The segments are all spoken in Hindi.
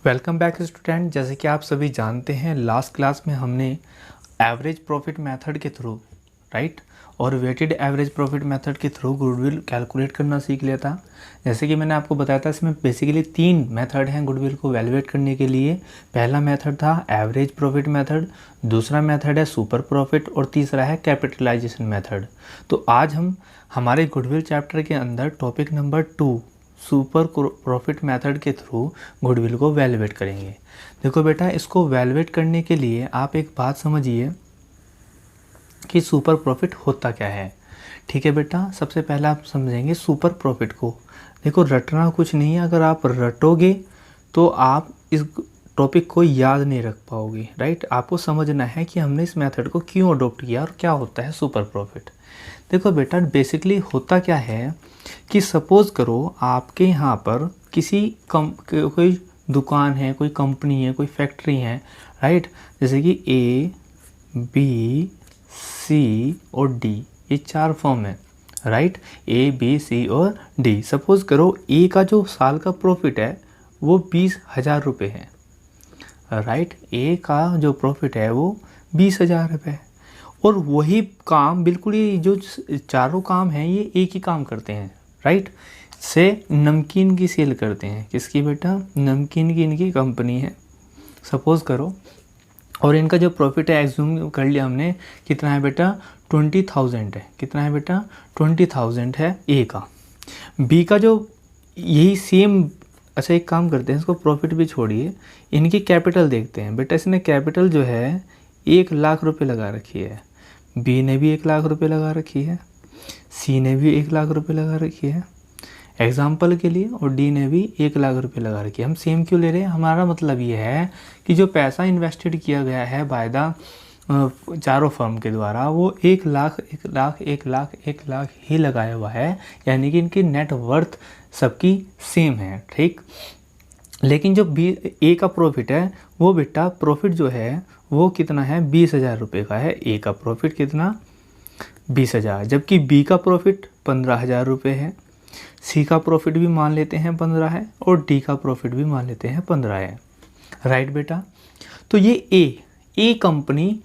Welcome back student. जैसे कि आप सभी जानते हैं लास्ट क्लास में हमने एवरेज प्रॉफिट मेथड के थ्रू और वेटेड एवरेज प्रॉफिट मेथड के थ्रू गुडविल कैलकुलेट करना सीख लिया था। जैसे कि मैंने आपको बताया था इसमें बेसिकली 3 मेथड हैं गुडविल को वैल्यूएट करने के लिए। पहला मेथड था एवरेज प्रॉफिट मेथड, दूसरा मेथड है सुपर प्रॉफिट और तीसरा है कैपिटलाइजेशन मेथड। तो आज हम हमारे गुडविल चैप्टर के अंदर topic number 2 super profit method के थ्रू गुडविल को वैल्यूएट करेंगे। देखो बेटा, इसको वैल्यूएट करने के लिए आप एक बात समझिए कि सुपर प्रॉफिट होता क्या है। ठीक है बेटा, सबसे पहले आप समझेंगे सुपर प्रॉफिट को। देखो, रटना कुछ नहीं है, अगर आप रटोगे तो आप इस टॉपिक को याद नहीं रख पाओगे। राइट, आपको समझना है कि हमने इस मेथड को क्यों अडोप्ट किया और क्या होता है सुपर प्रॉफिट। देखो बेटा, बेसिकली होता क्या है कि सपोज़ करो आपके यहाँ पर कोई दुकान है, कोई कंपनी है, कोई फैक्ट्री है। राइट, जैसे कि ए, बी, सी और डी, ये 4 फॉर्म है। राइट, ए, बी, सी और डी। सपोज़ करो ए का जो साल का प्रॉफिट है वो 20,000 रुपये है। राइट, ए का जो प्रॉफिट है वो 20,000 रुपये। और वही काम बिल्कुल, ये जो चारों काम हैं ये एक ही काम करते हैं। राइट, से नमकीन की सेल करते हैं। किसकी बेटा? नमकीन की इनकी कंपनी है सपोज़ करो। और इनका जो प्रॉफिट है एग्जूम कर लिया हमने, कितना है बेटा? 20,000 है। कितना है बेटा? 20,000 है ए का। बी का जो यही सेम, अच्छा एक काम करते हैं, इसको प्रॉफिट भी छोड़िए, इनकी कैपिटल देखते हैं। बेटा, इसने कैपिटल जो है 1,00,000 रुपये लगा रखी है। बी ने भी 1,00,000 रुपये लगा रखी है, सी ने भी 1,00,000 रुपये लगा रखी है एग्जाम्पल के लिए, और डी ने भी 1,00,000 रुपये लगा रखी है। हम सेम क्यों ले रहे हैं? हमारा मतलब ये है कि जो पैसा इन्वेस्टेड किया गया है बाय द चारों फर्म के द्वारा वो 1,00,000 1,00,000 1,00,000 1,00,000 ही लगाया हुआ है, यानी कि इनकी नेट वर्थ सबकी सेम है। ठीक, लेकिन जो बी ए का प्रॉफिट है वो बेटा प्रॉफिट जो है वो कितना है? 20,000 रुपये का है। ए का प्रॉफिट कितना? 20,000। जबकि बी का प्रॉफिट 15,000 रुपये है, सी का प्रॉफिट भी मान लेते हैं 15 है, और डी का प्रॉफिट भी मान लेते हैं 15 है। राइट बेटा, तो ये ए कंपनी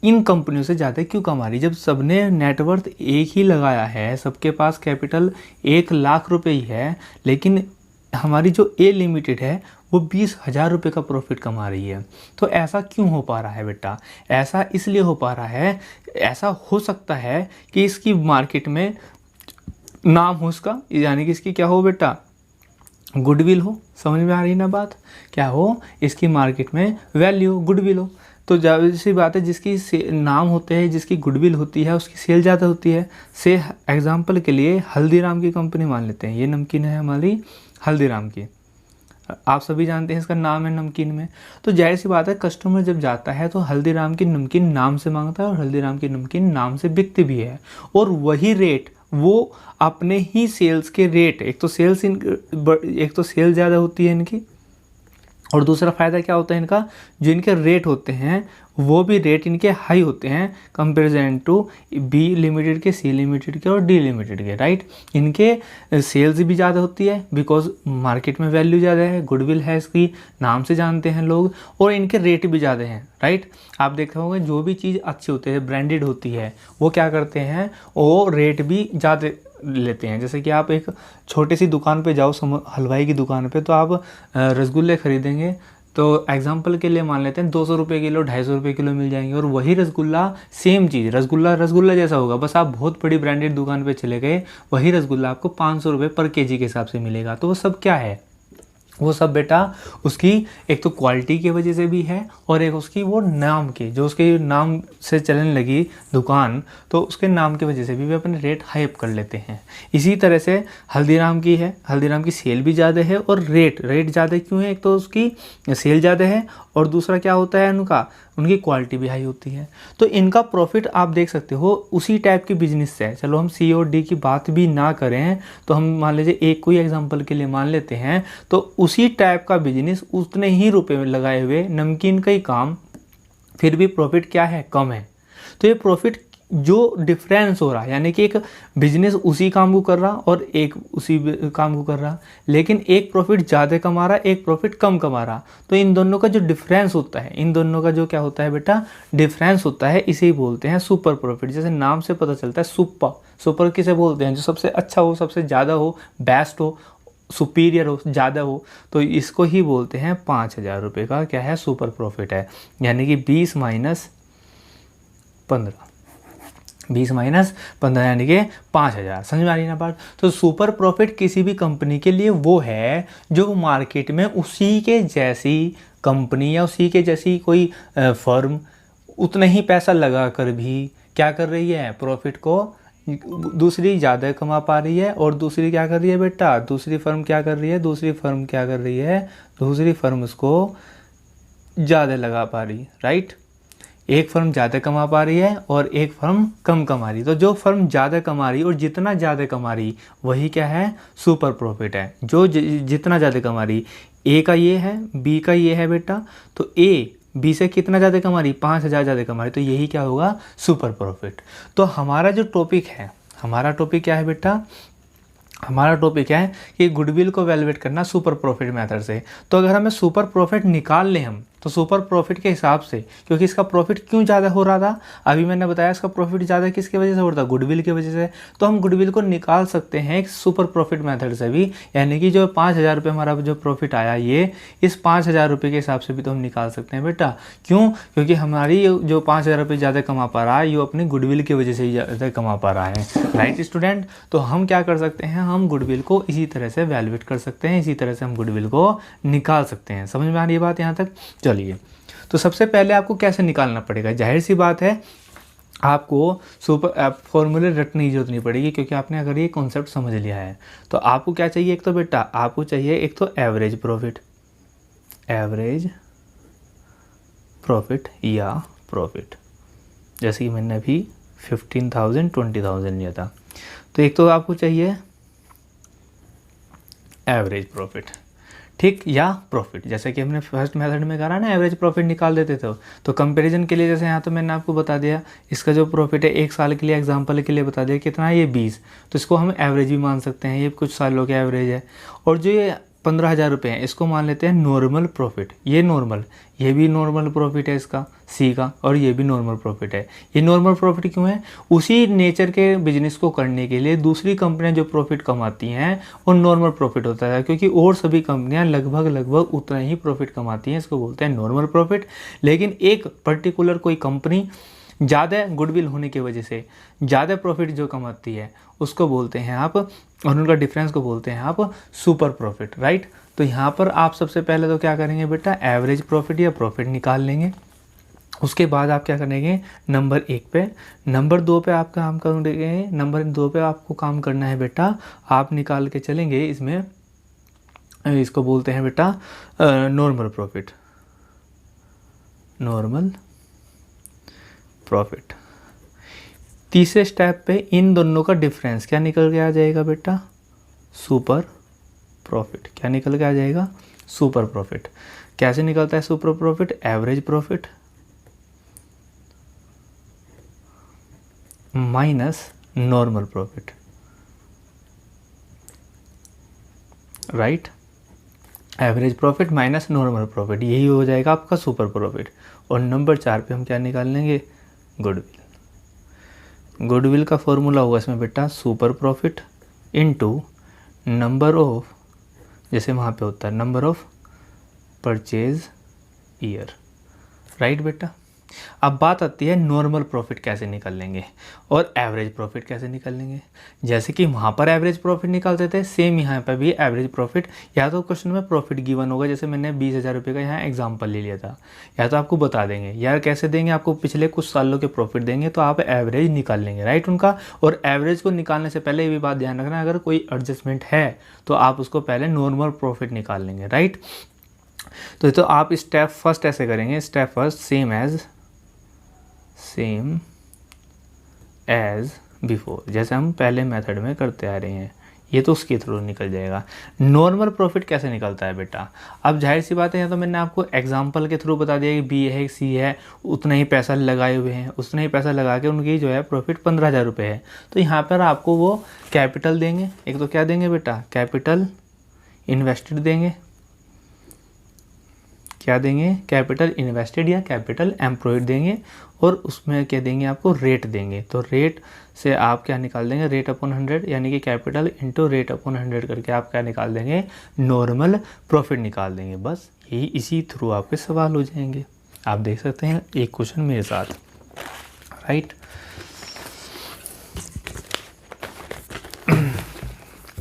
इन कंपनियों से ज़्यादा क्यों कमा रही? जब सबने नेटवर्थ एक ही लगाया है, सबके पास कैपिटल 1,00,000 रुपये ही है, लेकिन हमारी जो ए लिमिटेड है वो 20,000 रुपये का प्रॉफिट कमा रही है। तो ऐसा क्यों हो पा रहा है बेटा? ऐसा इसलिए हो पा रहा है, ऐसा हो सकता है कि इसकी मार्केट में नाम हो इसका, यानी कि इसकी क्या हो बेटा? गुडविल हो। समझ में आ रही ना बात? क्या हो? इसकी मार्केट में वैल्यू गुडविल हो। तो जाहिर सी बात है, जिसकी नाम होते हैं, जिसकी गुडविल होती है, उसकी सेल ज़्यादा होती है। से एग्जांपल के लिए हल्दीराम की कंपनी मान लेते हैं। ये नमकीन है हमारी हल्दीराम की, आप सभी जानते हैं इसका नाम है नमकीन में। तो जाहिर सी बात है, कस्टमर जब जाता है तो हल्दीराम की नमकीन नाम से मांगता है और हल्दीराम की नमकीन नाम से बिकती भी है। और वही रेट वो अपने ही सेल्स के रेट, एक तो सेल ज़्यादा होती है इनकी, और दूसरा फ़ायदा क्या होता है इनका? जो इनके रेट होते हैं वो भी रेट इनके हाई होते हैं कंपेरिजन टू बी लिमिटेड के, सी लिमिटेड के और डी लिमिटेड के। राइट, इनके सेल्स भी ज़्यादा होती है बिकॉज मार्केट में वैल्यू ज़्यादा है, गुडविल है इसकी, नाम से जानते हैं लोग, और इनके रेट भी ज़्यादा हैं। राइट, आप देखते होंगे जो भी चीज़ अच्छी होती है, ब्रांडेड होती है, वो क्या करते हैं? वो रेट भी ज़्यादा लेते हैं। जैसे कि आप एक छोटी सी दुकान पे जाओ, हलवाई की दुकान पे, तो आप रसगुल्ले खरीदेंगे तो एग्जाम्पल के लिए मान लेते हैं 200 रुपये किलो, 250 रुपये किलो मिल जाएंगे। और वही रसगुल्ला, सेम चीज़, रसगुल्ला जैसा होगा, बस आप बहुत बड़ी ब्रांडेड दुकान पे चले गए, वही रसगुल्ला आपको 500 रुपये पर केजी के हिसाब से मिलेगा। तो वो सब क्या है? वो सब बेटा उसकी एक तो क्वालिटी की वजह से भी है, और एक उसकी वो नाम की, जो उसके नाम से चलने लगी दुकान, तो उसके नाम की वजह से भी वे अपने रेट हाई अप कर लेते हैं। इसी तरह से हल्दीराम की है, हल्दीराम की सेल भी ज़्यादा है और रेट ज़्यादा क्यों है? एक तो उसकी सेल ज़्यादा है, और दूसरा क्या होता है उनकी क्वालिटी भी हाई होती है। तो इनका प्रॉफिट आप देख सकते हो उसी टाइप के बिजनेस से है। चलो हम सी और डी की बात भी ना करें तो हम मान लीजिए एक कोई एग्जांपल के लिए मान लेते हैं, तो उसी टाइप का बिजनेस, उतने ही रुपए में लगाए हुए नमकीन का ही काम, फिर भी प्रॉफिट क्या है? कम है। तो ये प्रॉफिट जो डिफरेंस हो रहा है, यानी कि एक बिजनेस उसी काम को कर रहा और एक उसी काम को कर रहा, लेकिन एक प्रॉफिट ज़्यादा कमा रहा, एक प्रॉफिट कम कमा रहा, तो इन दोनों का जो डिफरेंस होता है, इन दोनों का जो क्या होता है बेटा, डिफरेंस होता है, इसे ही बोलते हैं सुपर प्रॉफिट। जैसे नाम से पता चलता है सुपर, सुपर किसे बोलते हैं, जो सबसे अच्छा हो, सबसे ज़्यादा हो, बेस्ट हो, सुपीरियर हो, ज़्यादा हो, तो इसको ही बोलते हैं 5,000 रुपये का क्या है, सुपर प्रॉफिट है। यानी कि 20 माइनस 15, 20 माइनस 15 यानी कि 5,000। समझ में आ रही ना बात। तो सुपर प्रॉफिट किसी भी कंपनी के लिए वो है जो मार्केट में उसी के जैसी कंपनी या उसी के जैसी कोई फर्म उतना ही पैसा लगा कर भी क्या कर रही है, प्रॉफिट को दूसरी ज़्यादा कमा पा रही है, और दूसरी क्या कर रही है बेटा, दूसरी फर्म क्या कर रही है, दूसरी फर्म क्या कर रही है, दूसरी फर्म उसको ज़्यादा लगा पा रही है, राइट। एक फर्म ज़्यादा कमा पा रही है और एक फर्म कम कमा रही, तो जो फर्म ज़्यादा कमा रही और जितना ज़्यादा कमा रही वही क्या है, सुपर प्रॉफिट है। जो जितना ज़्यादा कमा रही, ए का ये है, बी का ये है बेटा, तो ए बी से कितना ज़्यादा कमा रही, 5,000 ज़्यादा कमा रही, तो यही क्या होगा, सुपर प्रॉफिट। तो हमारा जो टॉपिक है, हमारा टॉपिक क्या है बेटा, हमारा टॉपिक है कि गुडविल को वैल्यूएट करना सुपर प्रॉफिट मेथड से। तो अगर हमें सुपर प्रॉफिट निकाल लें हम, तो सुपर प्रॉफिट के हिसाब से, क्योंकि इसका प्रॉफिट क्यों ज़्यादा हो रहा था, अभी मैंने बताया इसका प्रॉफिट ज़्यादा किसकी वजह से हो रहा था, गुडविल की वजह से, तो हम गुडविल को निकाल सकते हैं एक सुपर प्रॉफिट मेथड से भी। यानी कि जो 5,000 रुपये हमारा जो प्रॉफिट आया, ये इस 5,000 रुपये के हिसाब से भी तो हम निकाल सकते हैं बेटा। क्यों, क्योंकि हमारी जो 5,000 रुपये ज़्यादा कमा पा रहा है, ये अपनी गुडविल की वजह से ही ज़्यादा कमा पा रहा है, राइट स्टूडेंट। तो हम क्या कर सकते हैं, हम गुडविल को इसी तरह से वैल्यूएट कर सकते हैं, इसी तरह से हम गुडविल को निकाल सकते हैं। समझ में आ रही है बात यहाँ तक। चलिए, तो सबसे पहले आपको कैसे निकालना पड़ेगा, जाहिर सी बात है आपको सुपर फॉर्मूले रटने की जरूरत नहीं पड़ेगी, क्योंकि आपने अगर ये कॉन्सेप्ट समझ लिया है। तो आपको क्या चाहिए, एक तो बेटा आपको चाहिए एक तो एवरेज प्रॉफिट, एवरेज प्रॉफिट या प्रॉफिट, जैसे कि मैंने अभी 15,000 20,000 लिया था। तो एक तो आपको चाहिए एवरेज प्रॉफिट, ठीक, या प्रॉफिट, जैसे कि हमने फर्स्ट मेथड में करा ना, एवरेज प्रॉफिट निकाल देते थे। तो कंपैरिजन के लिए जैसे यहाँ तो मैंने आपको बता दिया, इसका जो प्रॉफिट है एक साल के लिए, एग्जांपल के लिए बता दिया कितना है, ये 20, तो इसको हम एवरेज भी मान सकते हैं, ये कुछ सालों के एवरेज है। और जो ये 15,000 रुपये हैं, इसको मान लेते हैं नॉर्मल प्रॉफिट, ये नॉर्मल, ये भी नॉर्मल प्रॉफिट है इसका सी का, और ये भी नॉर्मल प्रॉफिट है। ये नॉर्मल प्रॉफिट क्यों है, उसी नेचर के बिजनेस को करने के लिए दूसरी कंपनियां जो प्रॉफिट कमाती हैं वो नॉर्मल प्रॉफिट होता है, क्योंकि और सभी कंपनियां लगभग उतना ही प्रॉफिट कमाती हैं, इसको बोलते हैं नॉर्मल प्रॉफिट। लेकिन एक पर्टिकुलर कोई कंपनी ज़्यादा गुडविल होने की वजह से ज़्यादा प्रॉफिट जो कमाती है उसको बोलते हैं आप, और उनका डिफरेंस को बोलते हैं आप सुपर प्रॉफिट, राइट। तो यहाँ पर आप सबसे पहले तो क्या करेंगे बेटा, एवरेज प्रॉफिट या प्रॉफिट निकाल लेंगे। उसके बाद आप क्या करेंगे, नंबर 1 पे, नंबर 2 पे आप काम करेंगे, नंबर 2 पे आपको काम करना है बेटा, आप निकाल के चलेंगे इसमें, इसको बोलते हैं बेटा नॉर्मल प्रॉफिट, नॉर्मल प्रॉफिट। तीसरे स्टेप पे इन दोनों का डिफरेंस क्या निकल के आ जाएगा बेटा, सुपर प्रॉफिट। क्या निकल के आ जाएगा, सुपर प्रॉफिट। कैसे निकलता है super profit, average profit minus normal profit, right, average profit minus normal profit, यही हो जाएगा आपका सुपर प्रॉफिट। और नंबर 4 पे हम क्या निकाल लेंगे, गुडविल। गुडविल का फॉर्मूला होगा इसमें बेटा super profit into number of, जैसे वहाँ पे होता है number of purchase year, right बेटा। अब बात आती है नॉर्मल प्रॉफिट कैसे निकल लेंगे और एवरेज प्रॉफिट कैसे निकल लेंगे। जैसे कि वहाँ पर एवरेज प्रॉफिट निकालते थे, सेम यहाँ पर भी एवरेज प्रॉफिट, या तो क्वेश्चन में प्रॉफिट गिवन होगा, जैसे मैंने 20,000 रुपये का यहाँ एग्जांपल ले लिया था, या तो आपको बता देंगे यार कैसे देंगे, आपको पिछले कुछ सालों के प्रॉफिट देंगे, तो आप एवरेज निकाल लेंगे, राइट उनका। और एवरेज को निकालने से पहले ये भी बात ध्यान रखना, अगर कोई एडजस्टमेंट है तो आप उसको पहले नॉर्मल प्रॉफिट निकाल लेंगे, राइट। तो आप स्टेप फर्स्ट ऐसे करेंगे, step first same as before, जैसे हम पहले मेथड में करते आ रहे हैं। ये तो उसके थ्रू निकल जाएगा। नॉर्मल प्रॉफिट कैसे निकलता है बेटा, अब जाहिर सी बात है, यहाँ तो मैंने आपको एग्जांपल के थ्रू बता दिया कि बी है सी है, उतना ही पैसा लगाए हुए हैं, उतना ही पैसा लगा के उनकी जो है प्रॉफिट 15,000 रुपये है। तो यहाँ पर आपको वो कैपिटल देंगे, एक तो क्या देंगे बेटा, कैपिटल इन्वेस्टेड देंगे, क्या देंगे, कैपिटल इन्वेस्टेड या कैपिटल एम्प्लॉयड देंगे, और उसमें क्या देंगे, आपको रेट देंगे। तो रेट से आप क्या निकाल देंगे, रेट अपॉन 100, यानी कि कैपिटल इंटू रेट अपॉन 100 करके आप क्या निकाल देंगे, नॉर्मल प्रॉफिट निकाल देंगे। बस यही, इसी थ्रू आपके सवाल हो जाएंगे। आप देख सकते हैं एक क्वेश्चन मेरे साथ, राइट।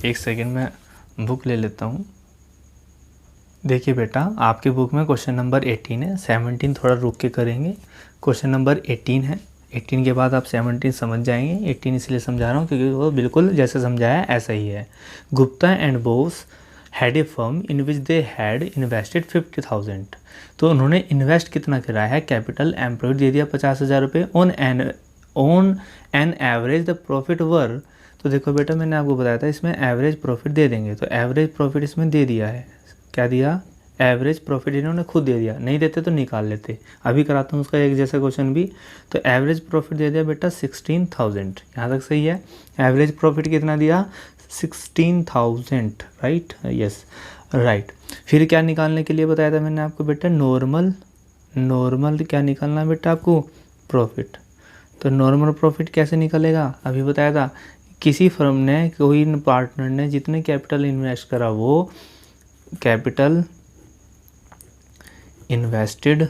एक सेकेंड में बुक ले लेता हूँ। देखिए बेटा, आपके बुक में क्वेश्चन नंबर 18 है, 17 थोड़ा रुक के करेंगे। क्वेश्चन नंबर 18 है, 18 के बाद आप 17 समझ जाएंगे। 18 इसलिए समझा रहा हूँ क्योंकि वो बिल्कुल जैसे समझाया ऐसा ही है। Gupta and boss had a firm in which they had invested 50,000। तो उन्होंने इन्वेस्ट कितना करा है, कैपिटल एम्प्लॉयड दे दिया 50,000 रुपये, on an average the profit were. तो देखो बेटा, मैंने आपको बताया था इसमें एवरेज प्रॉफिट दे देंगे, तो एवरेज प्रॉफिट इसमें दे दिया है, क्या दिया, एवरेज प्रॉफिट इन्होंने खुद दे दिया, नहीं देते तो निकाल लेते। अभी कराता हूँ उसका एक जैसा क्वेश्चन भी। तो एवरेज प्रॉफिट दे दिया बेटा 16,000, यहाँ तक सही है। एवरेज प्रॉफिट कितना दिया, 16,000, राइट, यस राइट। फिर क्या निकालने के लिए बताया था मैंने आपको बेटा, नॉर्मल क्या निकालना है बेटा आपको, प्रॉफिट। तो नॉर्मल प्रॉफिट कैसे निकलेगा, अभी बताया था, किसी फर्म ने, कोई पार्टनर ने जितने कैपिटल इन्वेस्ट करा वो capital invested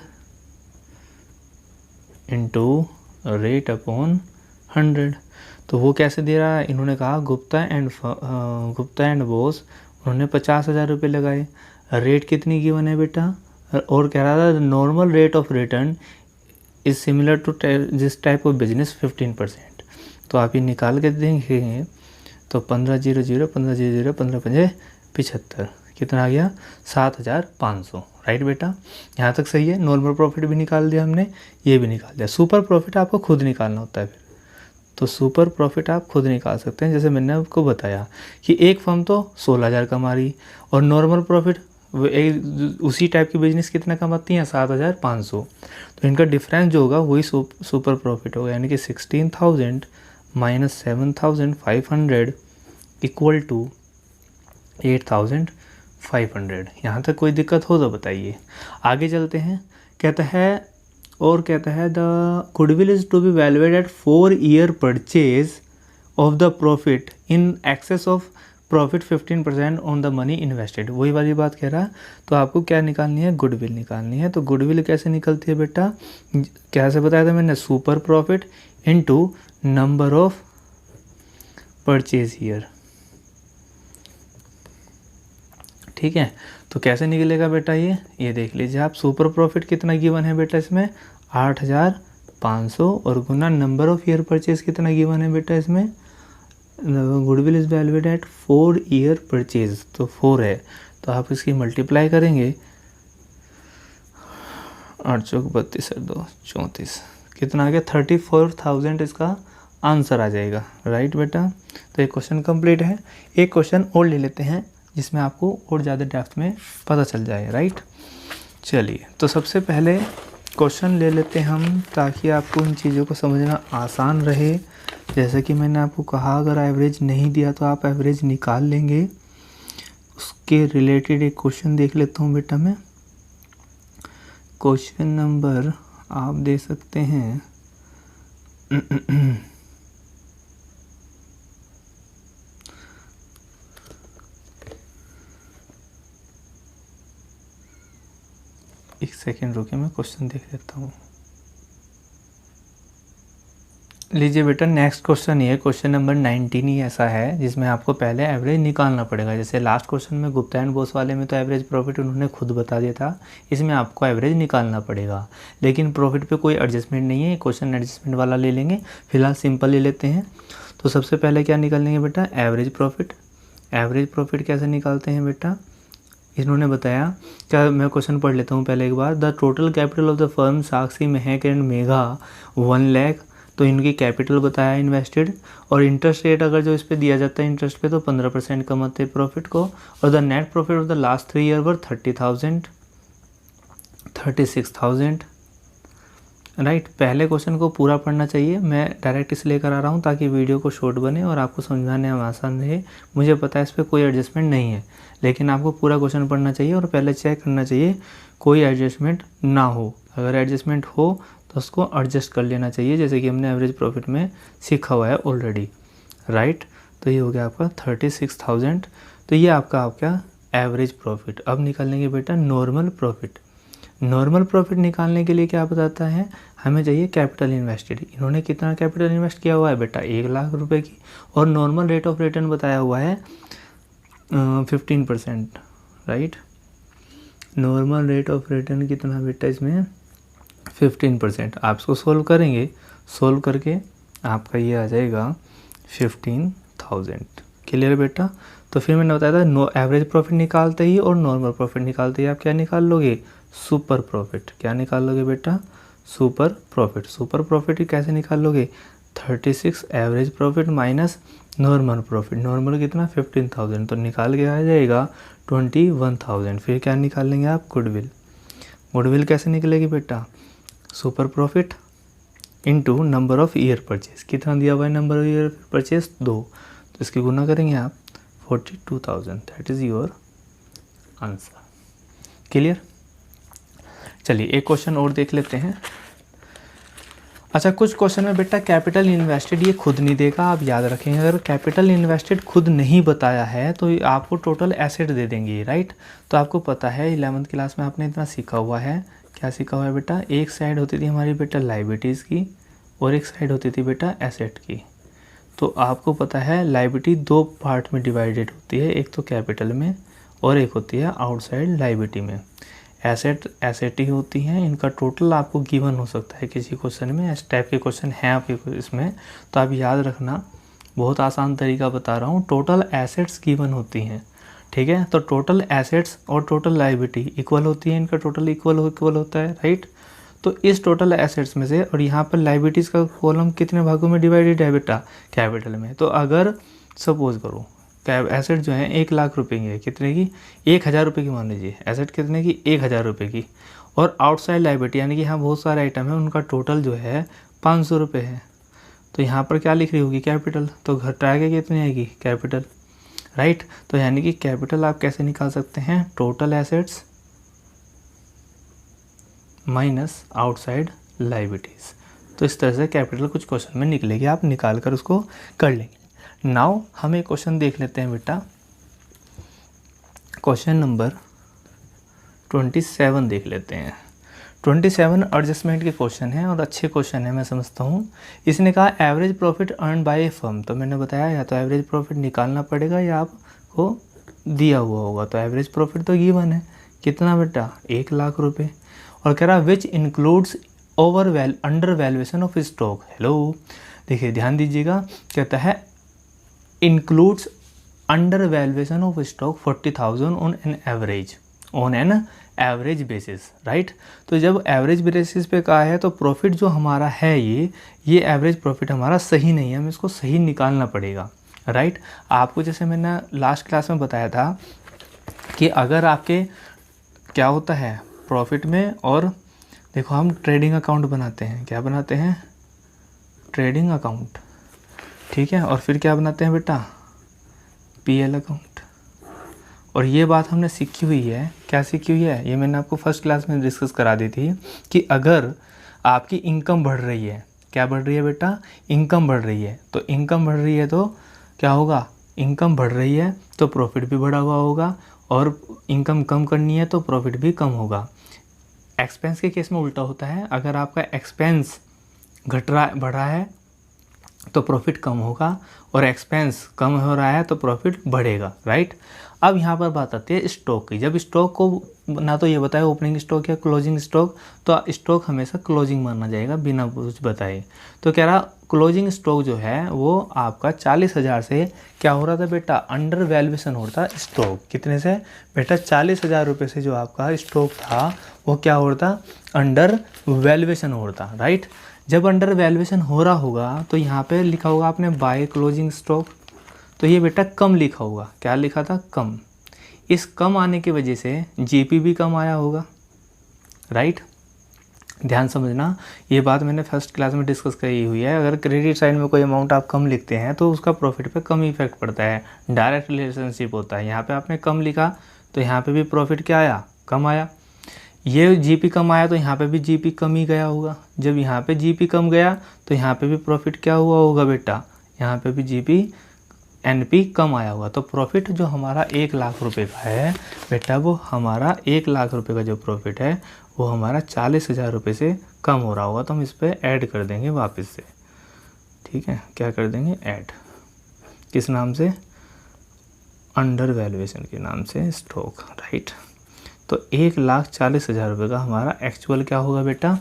into rate upon 100। तो वो कैसे दे रहा है, इन्होंने कहा गुप्ता एंड बोस, उन्होंने 50,000 रुपये लगाए। रेट कितनी गिवन है बेटा, और कह रहा था normal rate of return is similar to this type of business 15%। तो आप ये निकाल के देंगे तो 15,000 15,000 15,5 75, कितना आ गया, 7,500, राइट बेटा। यहाँ तक सही है। नॉर्मल प्रॉफिट भी निकाल दिया हमने, ये भी निकाल दिया। सुपर प्रॉफिट आपको खुद निकालना होता है फिर, तो सुपर प्रॉफिट आप खुद निकाल सकते हैं। जैसे मैंने आपको बताया कि एक फर्म तो 16,000 कमा रही, और नॉर्मल प्रॉफिट उसी टाइप की बिजनेस कितना कमाती हैं, 7,500। तो इनका डिफरेंस जो होगा वही सुपर प्रॉफिट होगा, यानी कि 16,000 माइनस 7,500 इक्वल टू 8,500। यहाँ तक कोई दिक्कत हो तो बताइए। आगे चलते हैं। कहता है the goodwill is to be valued at 4 year purchase of the profit in excess of profit 15% on the money invested. वही वाली बात कह रहा है। तो आपको क्या निकालनी है, गुडविल निकालनी है। तो गुडविल कैसे निकलती है बेटा, कैसे बताया था मैंने, super profit into number of purchase year, ठीक है। तो कैसे निकलेगा बेटा, ये देख लीजिए आप। सुपर प्रॉफिट कितना गिवन है बेटा इसमें, 8,500, और गुना नंबर ऑफ ईयर परचेज कितना गिवन है बेटा इसमें, goodwill is valued at 4 year purchase, तो 4 है। तो आप इसकी मल्टीप्लाई करेंगे, 8 चौक 32 2 34, कितना आ गया, 34,000 इसका आंसर आ जाएगा, राइट बेटा। तो एक क्वेश्चन कंप्लीट है। एक क्वेश्चन और ले लेते हैं जिसमें आपको और ज़्यादा डेप्थ में पता चल जाए, राइट। चलिए, तो सबसे पहले क्वेश्चन ले लेते हैं हम, ताकि आपको इन चीज़ों को समझना आसान रहे। जैसे कि मैंने आपको कहा, अगर एवरेज नहीं दिया तो आप एवरेज निकाल लेंगे। उसके रिलेटेड एक क्वेश्चन देख लेता हूँ बेटा मैं। क्वेश्चन नंबर आप दे सकते हैं एक सेकेंड रुके, मैं क्वेश्चन देख लेता हूँ। लीजिए बेटा, नेक्स्ट क्वेश्चन ये क्वेश्चन नंबर 19 ही ऐसा है जिसमें आपको पहले एवरेज निकालना पड़ेगा। जैसे लास्ट क्वेश्चन में गुप्ता एंड बोस वाले में तो एवरेज प्रॉफिट उन्होंने खुद बता दिया था, इसमें आपको एवरेज निकालना पड़ेगा। लेकिन प्रॉफिट पे कोई एडजस्टमेंट नहीं है, क्वेश्चन एडजस्टमेंट वाला ले लेंगे। फिलहाल सिंपल ले लेते हैं। तो सबसे पहले क्या निकालेंगे बेटा, एवरेज प्रॉफिट। एवरेज प्रॉफिट कैसे निकालते हैं बेटा, इन्होंने बताया, क्या मैं क्वेश्चन पढ़ लेता हूँ पहले एक बार। The total capital of the firm Sakshi, Mahak and Megha 1 lakh. तो इनकी कैपिटल बताया इन्वेस्टेड, और इंटरेस्ट रेट अगर जो इस पे दिया जाता है इंटरेस्ट पे तो 15% कमाते हैं प्रॉफिट को, और the net profit of the last 3 year were 30,000, 36,000, right. पहले क्वेश्चन को पूरा पढ़ना चाहिए, मैं डायरेक्ट इसलिए करा रहा हूँ ताकि वीडियो को शॉर्ट बने और आपको समझाने में आसान रहे। मुझे पता है इस पर कोई एडजस्टमेंट नहीं है, लेकिन आपको पूरा क्वेश्चन पढ़ना चाहिए और पहले चेक करना चाहिए कोई एडजस्टमेंट ना हो। अगर एडजस्टमेंट हो तो उसको एडजस्ट कर लेना चाहिए, जैसे कि हमने एवरेज प्रॉफिट में सीखा हुआ है ऑलरेडी, राइट। तो ये हो गया आपका 36,000। तो ये आपका एवरेज प्रॉफिट। अब निकालेंगे बेटा नॉर्मल प्रॉफिट। नॉर्मल प्रॉफिट निकालने के लिए क्या बताता है, हमें चाहिए कैपिटल इन्वेस्टेड। इन्होंने कितना कैपिटल इन्वेस्ट किया हुआ है बेटा 1 लाख रुपए की, और नॉर्मल रेट ऑफ रिटर्न बताया हुआ है 15%, right. Normal rate of return कितना बेटा इसमें 15%। आप इसको सोल्व करेंगे, सोल्व करके आपका ये आ जाएगा 15,000। क्लियर बेटा। तो फिर मैंने बताया था एवरेज प्रॉफिट निकालते ही और नॉर्मल प्रॉफिट निकालते ही आप क्या निकाल लोगे, सुपर प्रॉफिट। क्या निकाल लोगे बेटा, सुपर प्रॉफिट। सुपर प्रॉफिट कैसे निकाल लोगे, 36 average profit minus normal profit. Normal कितना 15,000, तो निकाल के आ जाएगा 21,000। फिर क्या निकाल लेंगे आप, गुडविल। गुडविल कैसे निकलेगी बेटा, super profit into number of year purchase. कितना दिया हुआ है नंबर ऑफ ईयर परचेज 2, तो इसकी गुना करेंगे आप 42,000। That is your answer. Clear. चलिए एक क्वेश्चन और देख लेते हैं। अच्छा, कुछ क्वेश्चन में बेटा कैपिटल इन्वेस्टेड ये खुद नहीं देगा, आप याद रखेंगे। अगर कैपिटल इन्वेस्टेड खुद नहीं बताया है तो आपको टोटल एसेट दे देंगे, राइट। तो आपको पता है 11th क्लास में आपने इतना सीखा हुआ है। क्या सीखा हुआ है बेटा, एक साइड होती थी हमारी बेटा लाइबिलिटीज़ की और एक साइड होती थी बेटा एसेट की। तो आपको पता है लाइबिलिटी 2 पार्ट में डिवाइडेड होती है, एक तो कैपिटल में और एक होती है आउटसाइड लाइबिलिटी में। एसेट ही होती हैं, इनका टोटल आपको गिवन हो सकता है किसी क्वेश्चन में। इस टाइप के क्वेश्चन हैं आपके इसमें, तो आप याद रखना। बहुत आसान तरीका बता रहा हूँ, टोटल एसेट्स गिवन होती हैं, ठीक है। तो टोटल एसेट्स और टोटल लाइबिलिटी इक्वल होती है, इनका टोटल इक्वल होता है, राइट। तो इस टोटल एसेट्स में से, और यहाँ पर लाइबिलिटीज़ का कॉलम कितने भागों में डिवाइडेड है बेटा, कैपिटल में। तो अगर सपोज करो एसेट जो है 1 लाख रुपए की है, कितने की, 1,000 रुपये की मान लीजिए। एसेट कितने की, 1,000 रुपये की। और आउटसाइड लाइबिलिटी यानी कि यहाँ बहुत सारे आइटम है, उनका टोटल जो है 500 रुपये है। तो यहाँ पर क्या लिख रही होगी, कैपिटल। तो घटा के कितनी आएगी, कैपिटल, राइट। तो यानी कि कैपिटल आप कैसे निकाल सकते हैं, total assets minus outside liabilities. तो इस तरह से कैपिटल कुछ क्वेश्चन में निकलेगी, आप निकाल कर उसको कर लेंगे। नाउ हम एक क्वेश्चन देख लेते हैं बेटा, क्वेश्चन नंबर 27 देख लेते हैं। 27 एडजस्टमेंट के क्वेश्चन है और अच्छे क्वेश्चन है, मैं समझता हूँ। इसने कहा average profit earn by A firm. तो मैंने बताया या तो एवरेज प्रॉफिट निकालना पड़ेगा या आपको दिया हुआ होगा। तो एवरेज प्रॉफिट तो गिवन है, कितना बेटा, 1 लाख रुपये। और कह रहा which includes under valuation of stock. Hello, देखिए ध्यान दीजिएगा, कहता है includes under valuation of stock 40,000 on an average basis, right. तो जब एवरेज बेसिस पे कहा है तो प्रॉफिट जो हमारा है ये एवरेज प्रॉफिट हमारा सही नहीं है, हमें इसको सही निकालना पड़ेगा, राइट। आपको जैसे मैंने लास्ट क्लास में बताया था कि अगर आपके क्या होता है प्रॉफिट में, और देखो हम ट्रेडिंग अकाउंट बनाते हैं, क्या बनाते हैं, ट्रेडिंग अकाउंट, ठीक है। और फिर क्या बनाते हैं बेटा, पीएल अकाउंट। और ये बात हमने सीखी हुई है, क्या सीखी हुई है, ये मैंने आपको फर्स्ट क्लास में डिस्कस करा दी थी कि अगर आपकी इनकम बढ़ रही है, क्या बढ़ रही है बेटा, इनकम बढ़ रही है। तो इनकम बढ़ रही है तो क्या होगा, इनकम बढ़ रही है तो प्रॉफिट भी बढ़ा हुआ होगा, और इनकम कम करनी है तो प्रॉफिट भी कम होगा। एक्सपेंस के केस में उल्टा होता है, अगर आपका एक्सपेंस बढ़ रहा है तो प्रॉफिट कम होगा, और एक्सपेंस कम हो रहा है तो प्रॉफिट बढ़ेगा, राइट। अब यहाँ पर बात आती है स्टॉक की। जब स्टॉक को ना तो ये बताए ओपनिंग स्टॉक या क्लोजिंग स्टॉक, तो स्टॉक हमेशा क्लोजिंग माना जाएगा बिना कुछ बताए। तो कह रहा क्लोजिंग स्टॉक जो है वो आपका 40,000 से क्या हो रहा था बेटा, अंडर वैल्यूएशन हो रहा था स्टॉक। कितने से बेटा, 40,000 रुपये से जो आपका स्टॉक था वो क्या हो रहा था, अंडर वैल्यूएशन हो रहा था, राइट। जब अंडर वैल्यूएशन हो रहा होगा तो यहाँ पे लिखा होगा आपने बाय क्लोजिंग स्टॉक, तो ये बेटा कम लिखा होगा। क्या लिखा था? कम। इस कम आने की वजह से जीपी भी कम आया होगा, राइट। ध्यान समझना, ये बात मैंने फर्स्ट क्लास में डिस्कस करी हुई है। अगर क्रेडिट साइड में कोई अमाउंट आप कम लिखते हैं तो उसका प्रॉफिट पे कम इफेक्ट पड़ता है, डायरेक्ट रिलेशनशिप होता है। यहाँ पे आपने कम लिखा तो यहाँ पे भी प्रॉफिट क्या आया? कम आया। ये जीपी कम आया तो यहाँ पे भी जीपी कम ही गया होगा। जब यहाँ पे जीपी कम गया तो यहाँ पे भी प्रॉफिट क्या हुआ होगा बेटा? यहाँ पे भी जीपी एनपी कम आया होगा। तो प्रॉफिट जो हमारा 1 लाख रुपए का है बेटा, वो हमारा 1 लाख रुपए का जो प्रॉफिट है वो हमारा 40,000 रुपये से कम हो रहा होगा। तो हम इस पर ऐड कर देंगे वापस से, ठीक है। क्या कर देंगे? ऐड। किस नाम से? अंडर वैल्यूएशन के नाम से स्टॉक, राइट। तो 1,40,000 रुपये का हमारा एक्चुअल क्या होगा बेटा?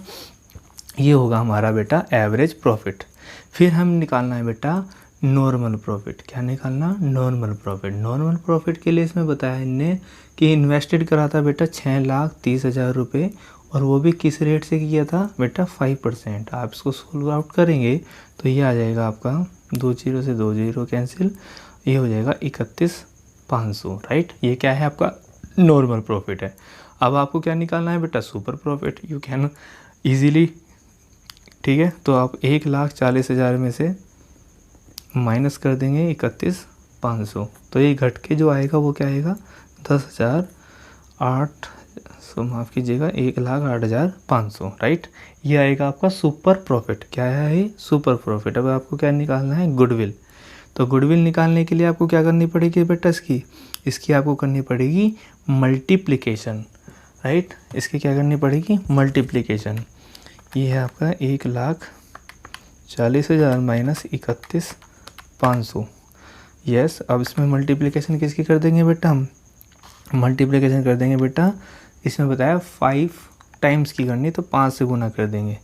ये होगा हमारा बेटा एवरेज प्रॉफिट। फिर हम निकालना है बेटा नॉर्मल प्रॉफिट। क्या निकालना? Normal profit. नॉर्मल प्रॉफिट के लिए इसमें बताया इनने कि इन्वेस्टेड करा था बेटा 6,30,000 रुपये, और वो भी किस रेट से किया था बेटा? 5%। आप इसको सोल्व आउट करेंगे तो ये आ जाएगा आपका 2 0 से 2 0 कैंसिल, ये हो जाएगा 31,500, राइट। ये क्या है? आपका नॉर्मल प्रॉफिट है। अब आपको क्या निकालना है बेटा? Super profit. You can easily, ठीक है। तो आप 1,40,000 में से माइनस कर देंगे 31,500, तो ये घट के जो आएगा वो क्या आएगा? 10,008, माफ़ कीजिएगा 1,08,500, राइट। ये आएगा आपका सुपर प्रॉफिट। क्या है ये? Super profit. अब आपको क्या निकालना है? गुडविल। तो गुडविल निकालने के लिए आपको क्या करनी पड़ेगी बेटा? इसकी आपको करनी पड़ेगी मल्टीप्लिकेशन, राइट। इसकी क्या करनी पड़ेगी? मल्टीप्लिकेशन। ये है आपका 1,40,000 माइनस 31,500। यस। अब इसमें मल्टीप्लिकेशन किसकी कर देंगे बेटा? हम मल्टीप्लिकेशन कर देंगे बेटा, इसमें बताया 5 टाइम्स की करनी, तो 5 से गुना कर देंगे,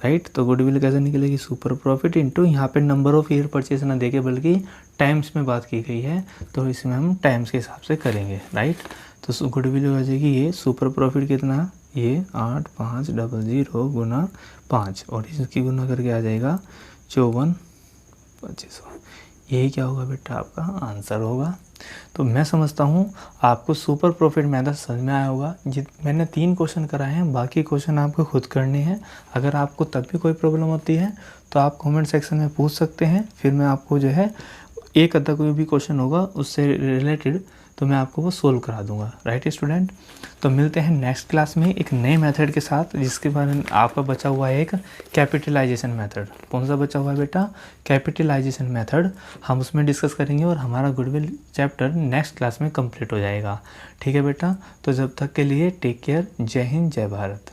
राइट। तो गुडविल कैसे निकलेगी? सुपर प्रॉफिट इंटू, यहाँ पे नंबर ऑफ ईयर परचेज ना देके बल्कि टाइम्स में बात की गई है, तो इसमें हम टाइम्स के हिसाब से करेंगे, राइट। तो गुडविल हो जाएगी ये सुपर प्रॉफिट कितना? ये 8,500 गुना 5, और इसकी गुना करके आ जाएगा 54,2500। यही क्या होगा बेटा? आपका आंसर होगा। तो मैं समझता हूँ आपको सुपर प्रॉफिट मेथड समझ में आया होगा। मैंने 3 क्वेश्चन कराए हैं, बाकी क्वेश्चन आपको खुद करने हैं। अगर आपको तब भी कोई प्रॉब्लम होती है तो आप कमेंट सेक्शन में पूछ सकते हैं, फिर मैं आपको जो है एक अद्धा कोई भी क्वेश्चन होगा उससे रिलेटेड तो मैं आपको वो सोल्व करा दूंगा, राइट स्टूडेंट। तो मिलते हैं नेक्स्ट क्लास में एक नए मेथड के साथ, जिसके बारे में आपका बचा हुआ है एक कैपिटलाइजेशन मेथड। कौन सा बचा हुआ है बेटा? Capitalisation method. हम उसमें डिस्कस करेंगे और हमारा गुडविल चैप्टर नेक्स्ट क्लास में कंप्लीट हो जाएगा, ठीक है बेटा। तो जब तक के लिए टेक केयर। जय हिंद, जय भारत।